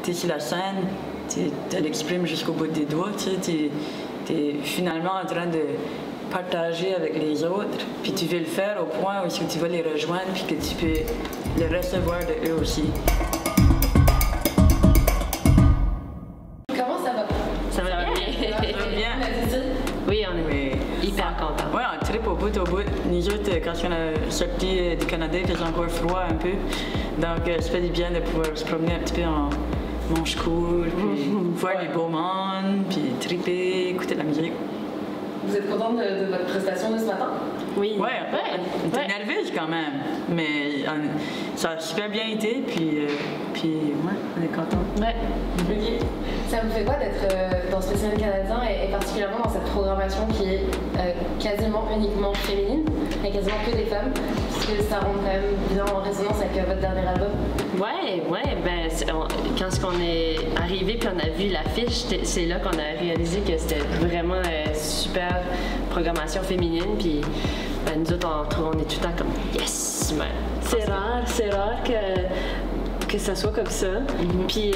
t'es sur la scène, tu l'exprimes jusqu'au bout des doigts, tu sais, t'es finalement en train de partager avec les autres, puis tu veux le faire au point où tu vas les rejoindre, puis que tu peux le recevoir de eux aussi. Comment ça va? Ça va bien. Bien. Oui, on est hyper contents. Ouais, on tripe au bout. Nous autres, quand on a sorti du Canada, il faisait encore froid un peu. Donc, ça fait du bien de pouvoir se promener un petit peu en manche-court, puis voir les beaux mondes, puis triper, écouter la musique. Vous êtes contente de votre prestation de ce matin? Oui. Ouais, on était nerveuse quand même, mais ça a super bien été, puis ouais, on est contents. Ouais. Ok. Ça vous fait quoi d'être dans Spécimen Canadien et particulièrement dans cette programmation qui est quasiment uniquement féminine, et quasiment que des femmes, puisque ça rentre quand même bien en résonance avec votre dernier album? Ouais, ben quand on est arrivé puis on a vu l'affiche, c'est là qu'on a réalisé que c'était vraiment super programmation féminine, puis ben, nous autres on est tout le temps comme yes! Ben, c'est rare que ça soit comme ça. Puis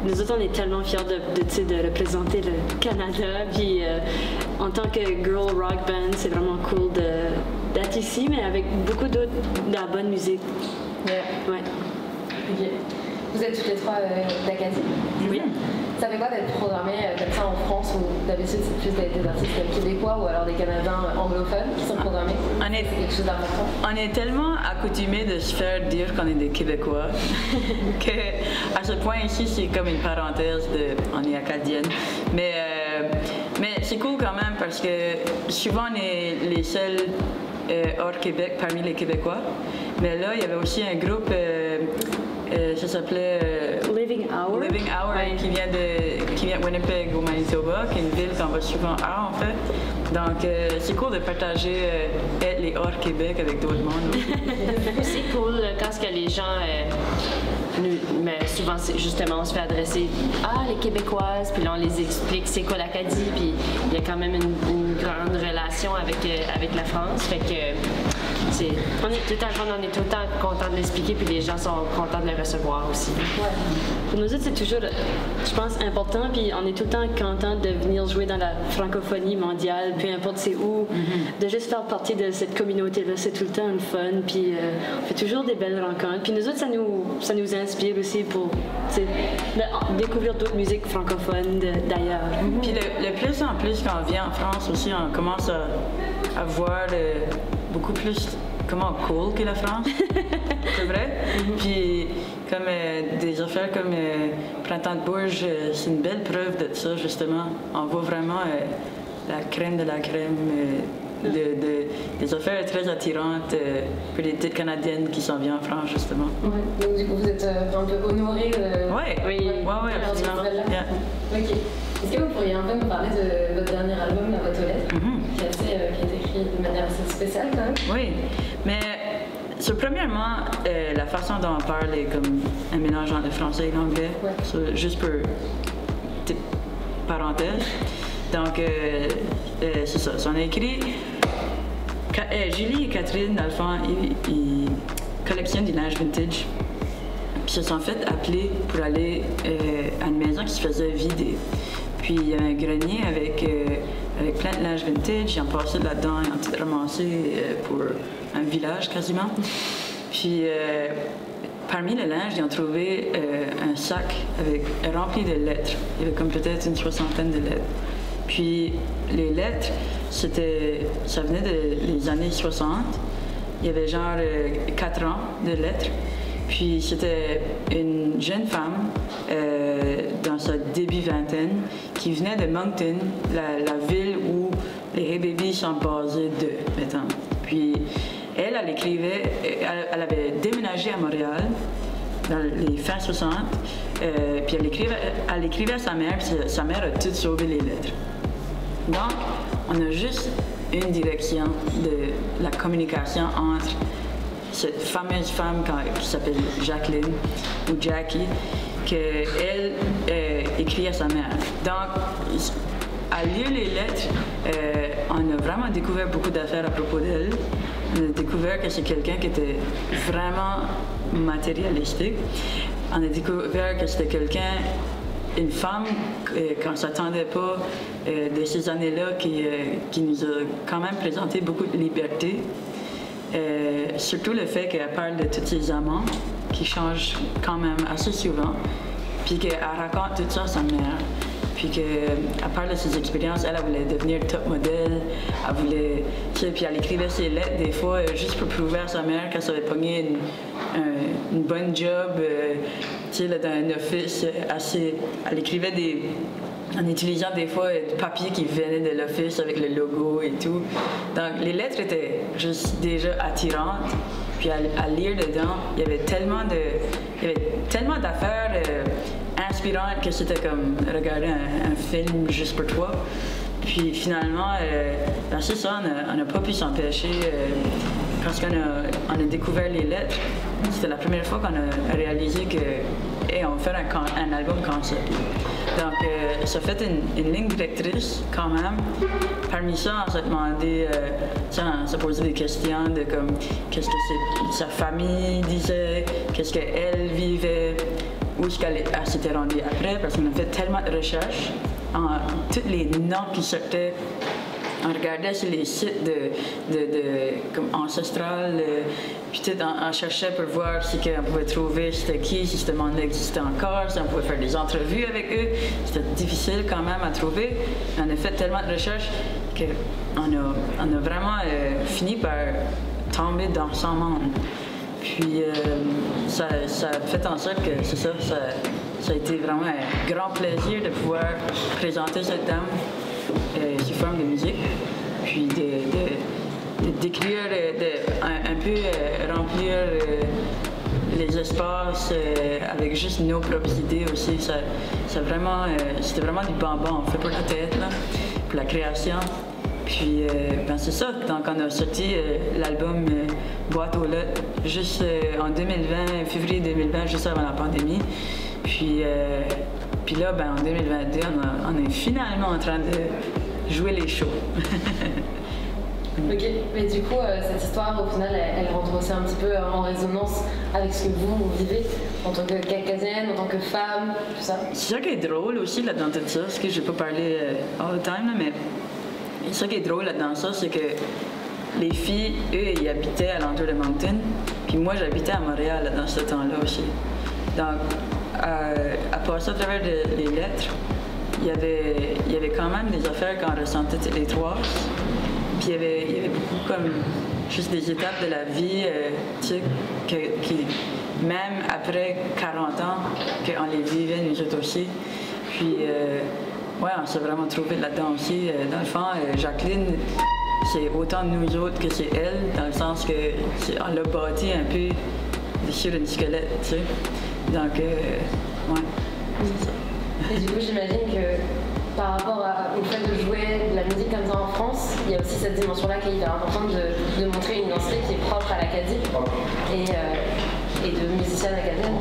nous autres, on est tellement fiers de représenter le Canada. Puis en tant que girl rock band, c'est vraiment cool d'être ici, mais avec beaucoup d'autres de la bonne musique. Yeah. Ouais. Ok. Vous êtes toutes les trois d'Acadie? Oui. Ça fait quoi d'être programmé comme ça en France, où d'habitude c'est plus des artistes québécois ou alors des Canadiens anglophones qui sont programmés? C'est quelque chose d'important. On est tellement accoutumés de se faire dire qu'on est des Québécois qu'à ce point ici, c'est comme une parenthèse on est acadienne. Mais c'est cool quand même parce que souvent on est les seuls hors Québec parmi les Québécois. Mais là, il y avait aussi un groupe, ça s'appelait Living Hour. Living Hour, ouais. qui vient de Winnipeg au Manitoba, qui est une ville qu'on va souvent à en fait. Donc c'est cool de partager être les hors Québec avec d'autres mondes. C'est cool quand ce que les gens mais souvent justement on se fait adresser les Québécoises, puis là on les explique c'est quoi l'Acadie, puis il y a quand même une grande relation avec la France, fait que on est tout le temps contents de l'expliquer, puis les gens sont contents de le recevoir aussi. Ouais. Pour nous autres, c'est toujours, je pense, important, puis on est tout le temps contents de venir jouer dans la francophonie mondiale, peu importe c'est où, de juste faire partie de cette communauté-là, c'est tout le temps une fun, puis on fait toujours des belles rencontres. Puis nous autres, ça nous inspire aussi pour découvrir d'autres musiques francophones d'ailleurs. Puis le plus en plus quand on vient en France aussi, on commence à voir beaucoup plus comment cool que la France, c'est vrai. Puis comme des affaires comme Printemps de Bourges, c'est une belle preuve de ça justement. On voit vraiment la crème de la crème, des affaires très attirantes pour les petites Canadiennes qui s'en viennent en France justement. Ouais. Donc du coup vous êtes un peu honorés de... Oui, absolument. Yeah. Ok. Est-ce que vous pourriez un peu nous parler de votre dernier album, La Boîte aux Lettres, qui est écrit de manière assez spéciale quand même? Oui, mais premièrement, la façon dont on parle est comme un mélange entre le français et l'anglais. Ouais. Juste pour petite parenthèse. Donc, c'est ça. On a écrit. Julie et Catherine, dans le fond, ils collectionnent du linge vintage. Puis ils se sont fait appeler pour aller à une maison qui se faisait vider. Puis il y avait un grenier avec plein de linge vintage. Ils ont passé là-dedans, ils ont tout ramassé pour un village quasiment. Puis parmi le linge, ils ont trouvé un sac rempli de lettres. Il y avait comme peut-être une 60aine de lettres. Puis les lettres, ça venait des années 60. Il y avait genre 4 ans de lettres. Puis c'était une jeune femme dans sa début vingtaine qui venait de Moncton, la ville où les Hey Babies sont basés mettons. Puis elle écrivait, elle avait déménagé à Montréal dans les fins 60, puis elle écrivait à sa mère, puis sa mère a tout sauvé les lettres. Donc, on a juste une direction de la communication entre cette fameuse femme qui s'appelle Jacqueline ou Jackie, qu'elle écrit à sa mère. Donc, à lire les lettres, on a vraiment découvert beaucoup d'affaires à propos d'elle. On a découvert que c'est quelqu'un qui était vraiment matérialistique. on a découvert que c'était quelqu'un, une femme qu'on ne s'attendait pas de ces années-là, qui nous a quand même présenté beaucoup de liberté. Surtout le fait qu'elle parle de tous ses amants, qui changent quand même assez souvent, puis qu'elle raconte tout ça à sa mère. Puis qu'elle parle de ses expériences, elle voulait devenir top modèle, elle voulait, tu sais, puis elle écrivait ses lettres des fois juste pour prouver à sa mère qu'elle savait pogner une bonne job, tu sais, dans un office assez. Elle écrivait en utilisant des fois du papier qui venait de l'office avec le logo et tout. Donc les lettres étaient juste déjà attirantes. Puis à lire dedans, il y avait tellement d'affaires inspirantes que c'était comme regarder un film juste pour toi. Puis finalement, c'est ça, on n'a pas pu s'empêcher. Quand on a découvert les lettres, c'était la première fois qu'on a réalisé que on fait un album concept. Donc, ça fait une ligne directrice quand même. Parmi ça, on s'est demandé, on s'est posé des questions de comme qu'est-ce que sa famille disait, qu'est-ce qu'elle vivait, où est-ce qu'elle s'était rendue après, parce qu'on a fait tellement de recherches. Tous les noms qui sortaient, on regardait sur les sites comme ancestral, puis on cherchait pour voir si on pouvait trouver c'était qui, si ce monde existait encore, si on pouvait faire des entrevues avec eux. C'était difficile quand même à trouver. On a fait tellement de recherches qu'on a vraiment fini par tomber dans son monde. Puis ça a fait en sorte que c'est ça a été vraiment un grand plaisir de pouvoir présenter cette dame sous forme de musique, puis d'écrire, un peu remplir les espaces avec juste nos propres idées aussi. C'était vraiment du bonbon fait pour la tête, là, pour la création. Puis c'est ça, donc on a sorti l'album Boîte aux lettres juste en 2020, février 2020, juste avant la pandémie. Puis là, en 2022, on est finalement en train de jouer les shows. Ok, mais du coup, cette histoire, au final, elle rentre aussi un petit peu en résonance avec ce que vous vivez en tant que caucasienne, en tant que femme, tout ça. C'est ça qui est drôle aussi là-dedans tout ça, parce que je vais pas parler all the time, là, mais ça qui est drôle là-dedans ça, c'est que les filles, eux, ils habitaient à l'entour de Moncton, puis moi, j'habitais à Montréal là, dans ce temps-là aussi. Donc, à passer à travers les lettres, il y avait quand même des affaires qu'on ressentait toutes les trois. Puis il y avait beaucoup comme juste des étapes de la vie, tu sais, qui, même après 40 ans, qu'on les vivait nous autres aussi. Puis, on s'est vraiment trouvé là-dedans aussi. Dans le fond, Jacqueline, c'est autant nous autres que c'est elle, dans le sens que on l'a bâti un peu sur une squelette, tu sais. Donc, c'est ça. Et du coup, j'imagine que par rapport au fait de jouer de la musique comme ça en France, il y a aussi cette dimension-là qui est hyper importante de montrer une identité qui est propre à l'Acadie et de musicienne acadienne.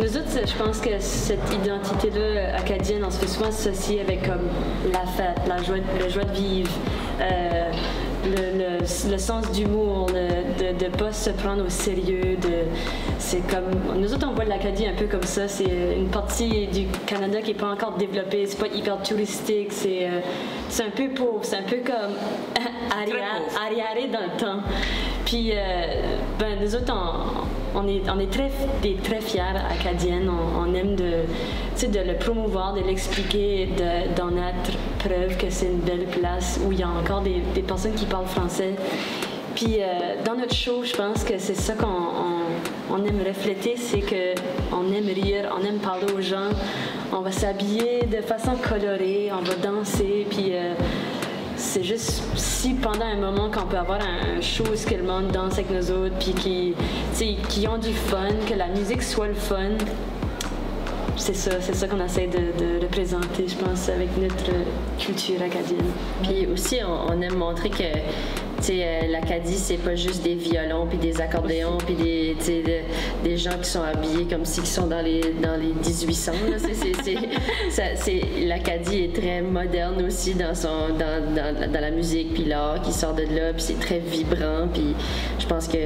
Nous autres, je pense que cette identité-là acadienne, on se fait souvent associer avec comme la fête, la joie de vivre, le sens d'humour, de ne pas se prendre au sérieux. C'est comme, nous autres, on voit l'Acadie un peu comme ça. C'est une partie du Canada qui n'est pas encore développée. C'est pas hyper touristique. C'est un peu pauvre. C'est un peu comme arriéré dans le temps. Puis, nous autres, on est très fiers acadiennes. On aime de le promouvoir, de l'expliquer, d'en être preuve que c'est une belle place où il y a encore des personnes qui parlent français. Puis dans notre show, je pense que c'est ça qu'on aime refléter, c'est qu'on aime rire, on aime parler aux gens, on va s'habiller de façon colorée, on va danser, puis c'est juste si pendant un moment qu'on peut avoir un show où le monde danse avec nous autres, puis qui ont du fun, que la musique soit le fun. C'est ça qu'on essaie de représenter, je pense, avec notre culture acadienne. Puis aussi, on aime montrer que l'Acadie, c'est pas juste des violons puis des accordéons puis des gens qui sont habillés comme s'ils sont dans les 1800. L'Acadie est très moderne aussi dans la musique puis l'art qui sort de là, puis c'est très vibrant, puis je pense que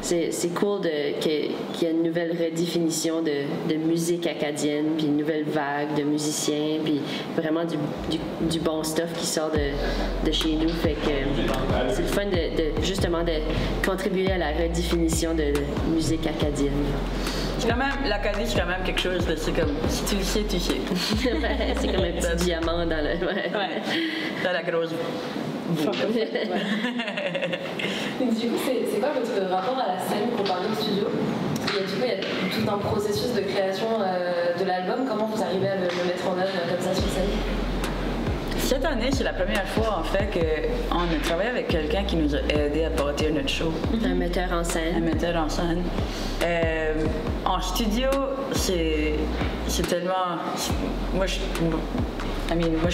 c'est cool qu'il y ait une nouvelle redéfinition de musique acadienne, puis une nouvelle vague de musiciens, puis vraiment du bon stuff qui sort de chez nous. Fait que c'est le fun justement de contribuer à la redéfinition de musique acadienne. C'est quand même, l'Acadie, c'est quand même quelque chose de, c'est comme, si tu le sais, tu sais. C'est comme un petit diamant dans le... Dans la grosse boule. Du coup, c'est quoi votre rapport à la scène pour parler au studio? Il y a tout un processus de création de l'album. Comment vous arrivez à le mettre en œuvre comme ça sur scène? Cette année, c'est la première fois en fait qu'on a travaillé avec quelqu'un qui nous a aidé à bâtir notre show. Un metteur en scène. Un metteur en scène. En studio, c'est tellement... Moi, je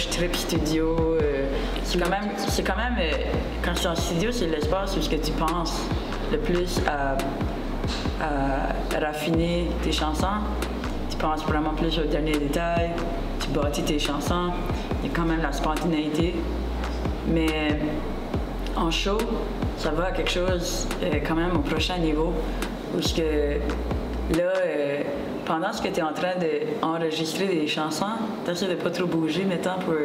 tripe studio. C'est quand même quand tu es en studio, c'est l'espace où ce que tu penses le plus à raffiner tes chansons. Tu penses vraiment plus aux derniers détails. Tu bâtis tes chansons. Il y a quand même la spontanéité. Mais en show, ça va à quelque chose quand même au prochain niveau. Où ce que là, pendant ce que tu es en train d'enregistrer des chansons, tu essaies de pas trop bouger, mettons, pour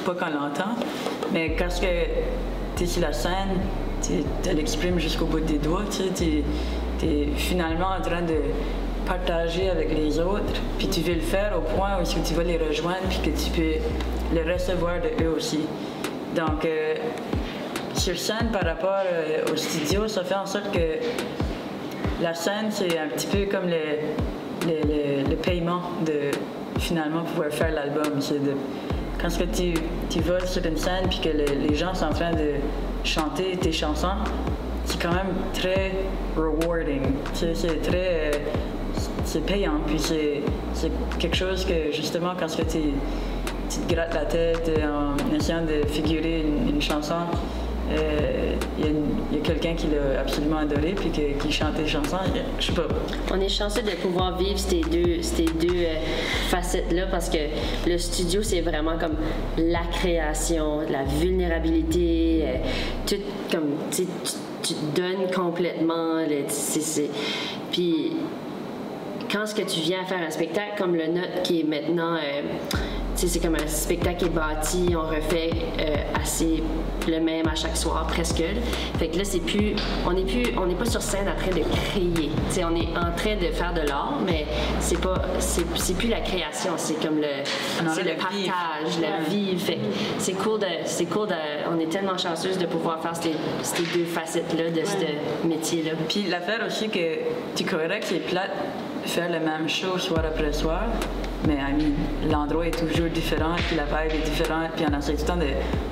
pas qu'on l'entende. Mais quand tu es sur la scène, tu l'exprimes jusqu'au bout des doigts. Tu es finalement en train de partager avec les autres, puis tu veux le faire au point où tu vas les rejoindre, puis que tu peux les recevoir de eux aussi. Donc, sur scène, par rapport au studio, ça fait en sorte que la scène, c'est un petit peu comme le paiement de finalement pouvoir faire l'album. Quand tu vas sur une scène, puis que les gens sont en train de chanter tes chansons, c'est quand même très rewarding. C'est très... c'est payant, puis c'est quelque chose que, justement, quand tu te grattes la tête en essayant de figurer une chanson, il y a quelqu'un qui l'a absolument adoré, puis qui chante les chansons, je sais pas. On est chanceux de pouvoir vivre ces deux facettes-là, parce que le studio, c'est vraiment comme la création, la vulnérabilité, tout comme, tu te donnes complètement, puis quand ce que tu viens faire un spectacle comme le nôtre qui est maintenant, c'est comme un spectacle qui est bâti, on refait assez le même à chaque soir presque. Fait que là on n'est pas sur scène en train de créer. T'sais, on est en train de faire de l'art, mais c'est plus la création, c'est comme le partage, la vie. Fait que c'est cool on est tellement chanceuse de pouvoir faire ces deux facettes-là de ce métier-là. Puis l'affaire aussi que tu correct, c'est plate faire le même show soir après soir, mais l'endroit est toujours différent, puis la vibe est différente, puis on essaie tout le temps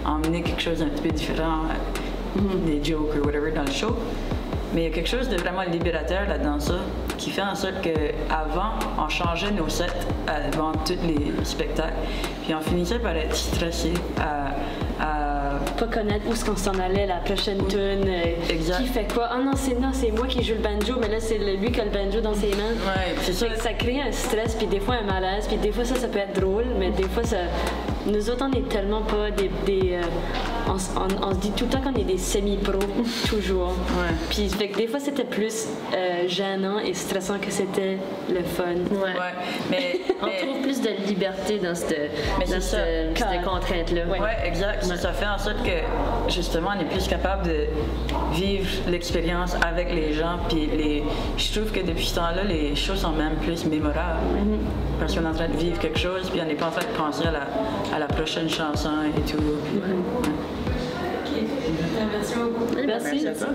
d'emmener quelque chose d'un petit peu différent, des jokes ou whatever dans le show. Mais il y a quelque chose de vraiment libérateur là-dedans, ça, qui fait en sorte qu'avant, on changeait nos sets avant tous les spectacles, puis on finissait par être stressé pas connaître où est-ce qu'on s'en allait, la prochaine tune, qui fait quoi. Ah non, c'est moi qui joue le banjo, mais là, c'est lui qui a le banjo dans ses mains. Ouais, c'est ça. Ça crée un stress, puis des fois un malaise, puis des fois ça peut être drôle, mais des fois, nous autres, on n'est tellement pas on se dit tout le temps qu'on est des semi-pros, toujours. Ouais. Puis fait que des fois, c'était plus gênant et stressant que c'était le fun. Ouais. Mais on trouve plus de liberté dans cette contrainte-là. Ouais, exact. Ouais. Ça fait en sorte que, justement, on est plus capable de vivre l'expérience avec les gens. Puis je trouve que depuis ce temps-là, les shows sont même plus mémorables. Parce qu'on est en train de vivre quelque chose, puis on n'est pas en train de penser à la prochaine chanson et tout. Ok. Merci beaucoup. Merci à toi.